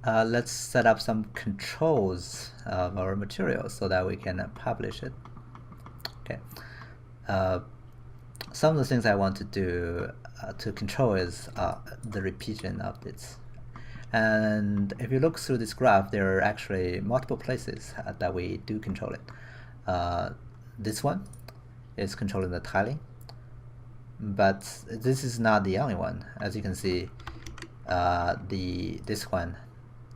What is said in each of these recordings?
Let's set up some controls of our material so that we can publish it. Okay. Some of the things I want to do to control is the repeating of this. And if you look through this graph, there are actually multiple places that we do control it. This one is controlling the tiling, but this is not the only one. As you can see, this one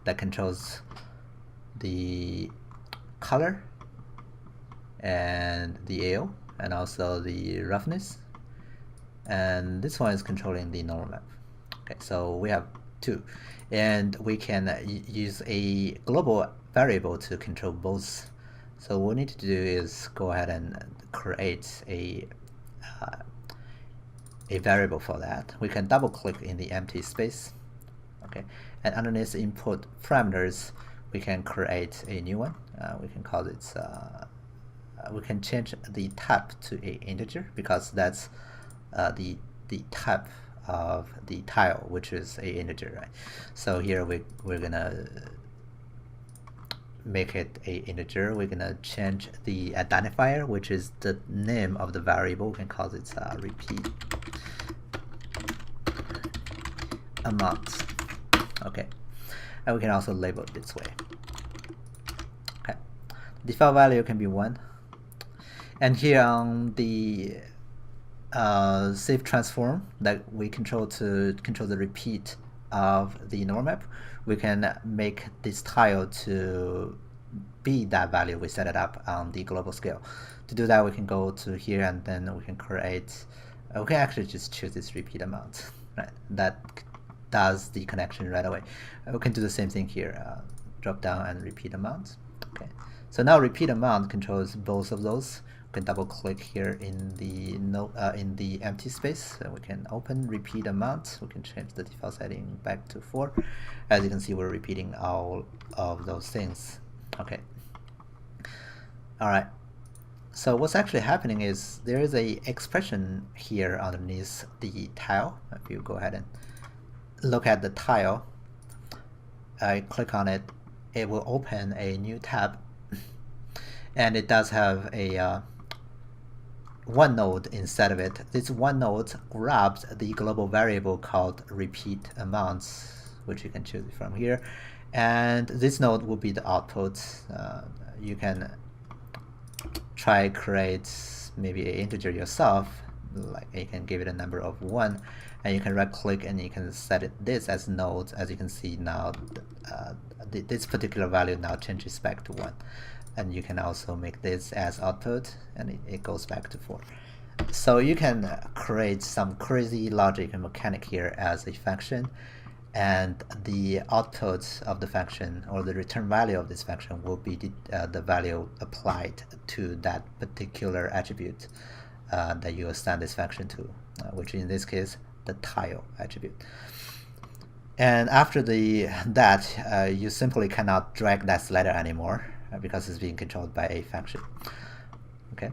that controls the color and the AO and also the roughness, and this one is controlling the normal map. Okay, so we have two, and we can use a global variable to control both. So what we need to do is go ahead and create a variable for that. We can double click in the empty space. Okay, and underneath the input parameters, we can create a new one. We can call it, we can change the type to a integer because that's the type of the tile, which is a integer, right? So here we're gonna make it a integer. We're gonna change the identifier, which is the name of the variable. We can call it repeat amount. Okay, and we can also label it this way. Okay, default value can be 1, and here on the save transform that we control to control the repeat of the normal map, we can make this tile to be that value. We set it up on the global scale. To do that, we can go to here and then we can create, we can actually just choose this repeat amount, right? That does the connection right away. We can do the same thing here, drop down and repeat amount. Okay, so now repeat amount controls both of those. We can double click here in the empty space, so we can open repeat amount. We can change the default setting back to 4. As you can see, we're repeating all of those things. Okay, all right, so what's actually happening is there is a expression here underneath the tile. If you go ahead and look at the tile, I click on it, it will open a new tab, and it does have a one node instead of it. This one node grabs the global variable called repeat amounts, which you can choose from here, and this node will be the output. You can try create maybe an integer yourself, like you can give it a number of 1, and you can right click and you can set it this as node. As you can see now, this particular value now changes back to 1. And you can also make this as output, and it goes back to 4. So you can create some crazy logic and mechanic here as a function, and the output of the function, or the return value of this function, will be the value applied to that particular attribute that you assign this function to, which in this case, the tile attribute. And after that, you simply cannot drag that slider anymore, because it's being controlled by a function. Okay,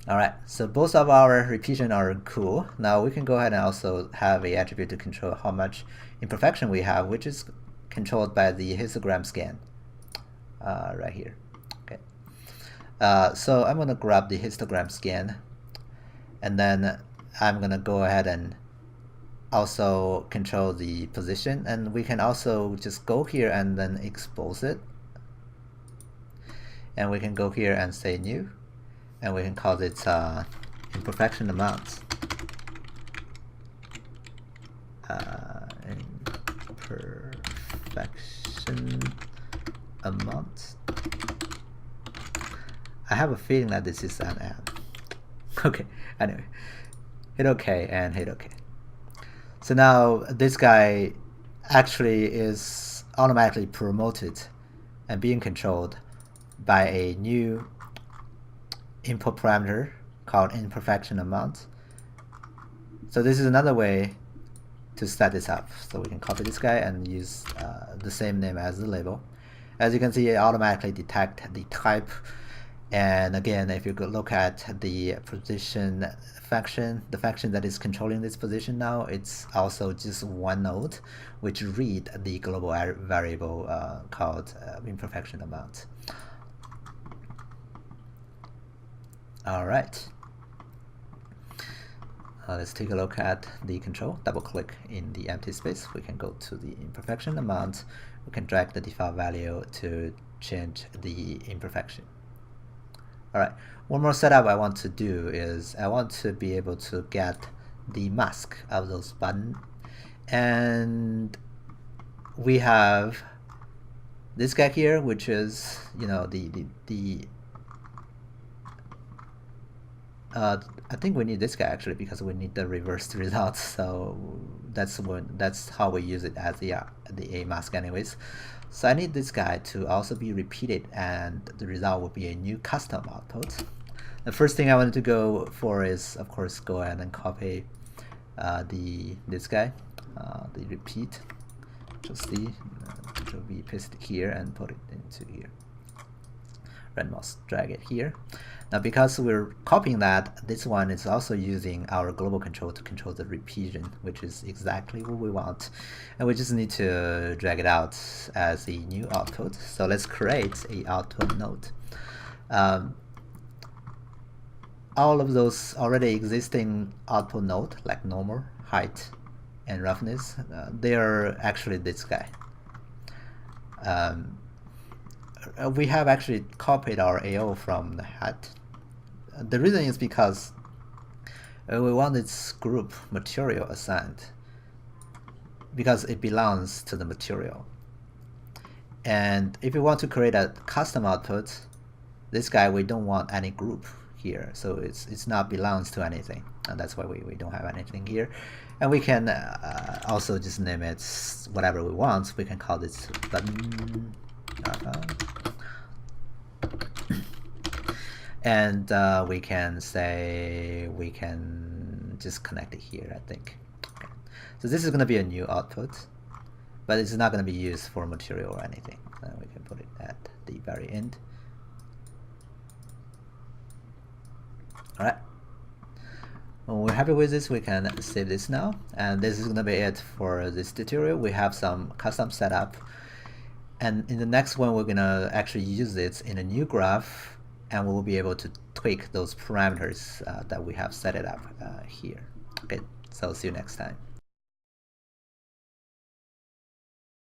all right, so both of our repetition are cool. Now we can go ahead and also have a attribute to control how much imperfection we have, which is controlled by the histogram scan right here. Okay, so I'm gonna grab the histogram scan, and then I'm gonna go ahead and also control the position, and we can also just go here and then expose it. And we can go here and say new, and we can call it imperfection amount. Imperfection amount. I have a feeling that this is an add. Okay, anyway, hit OK and hit OK. So now this guy actually is automatically promoted and being controlled by a new input parameter called imperfection amount. So this is another way to set this up. So we can copy this guy and use the same name as the label. As you can see, it automatically detects the type And again, if you go look at the position function, the function that is controlling this position now, it's also just one node, which read the global variable called imperfection amount. All right. Let's take a look at the control. Double click in the empty space. We can go to the imperfection amount. We can drag the default value to change the imperfection. All right, one more setup I want to do is I want to be able to get the mask of those buttons. And we have this guy here, which is, you know, I think we need this guy actually because we need the reversed result. So that's how we use it as the A mask anyways. So I need this guy to also be repeated, and the result will be a new custom output. The first thing I wanted to go for is, of course, go ahead and copy this guy, the repeat. Control C, Control V, paste it here and put it into here. Right mouse, drag it here. Now, because we're copying that, this one is also using our global control to control the repeating, which is exactly what we want. And we just need to drag it out as a new output. So let's create a output node. All of those already existing output node, like normal, height, and roughness, they are actually this guy. We have actually copied our AO from the hat. The reason is because we want its group material assigned because it belongs to the material. And if you want to create a custom output, this guy, we don't want any group here, so it's not belongs to anything, and that's why we don't have anything here. And we can also just name it whatever we want. We can call this button. And we can say we can just connect it here, I think. Okay. So this is going to be a new output, but it's not going to be used for material or anything. We can put it at the very end. All right. When we're happy with this, we can save this now. And this is going to be it for this tutorial. We have some custom setup. And in the next one, we're going to actually use it in a new graph, and we'll be able to tweak those parameters that we have set it up here. Okay, so see you next time.